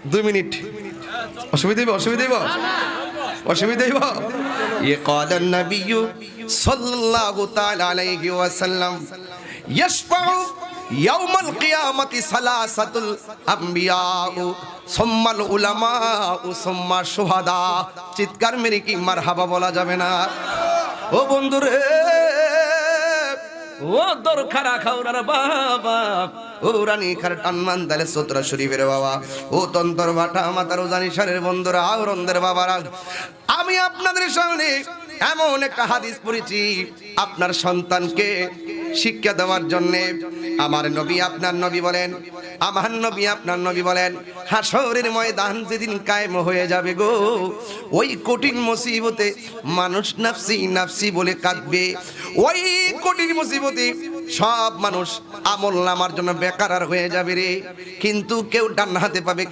2 minute অসুবিধা হইব অসুবিধা হইব ये قال النبي صلى الله تعالى عليه وسلم يشفع يوم القيامة ثلاثة الأنبياء ثم العلماء ثم الشهداء চিৎকার মেরে কি মারহাবা বলা যাবে না ও বন্ধুরে ও দরখারা খাওরার বাবা ও রানী খার টানমান দালে সতরা শরীফের বাবা ও তন্তর বাটা মাতার জানি শারের বন্ধুরা আওরন্দের বাবারা আমি আপনাদের সামনে এমন একটা হাদিস পড়েছি আপনার সন্তানকে শিক্ষা দেওয়ার জন্য আমার নবী আপনার নবী বলেন আমার নবী আপনার নবী বলেন হাসরের ময়দান যেদিন কায়েম হয়ে যাবে গো ওই কঠিন মুসিবতে মানুষ নাফসি নাফসি বলে কাঁদবে ওই কঠিন মুসিবতে সব মানুষ আমল নামার জন্য বেকার হয়ে যাবে রে কিন্তু কেউ ডান হাতে পাবে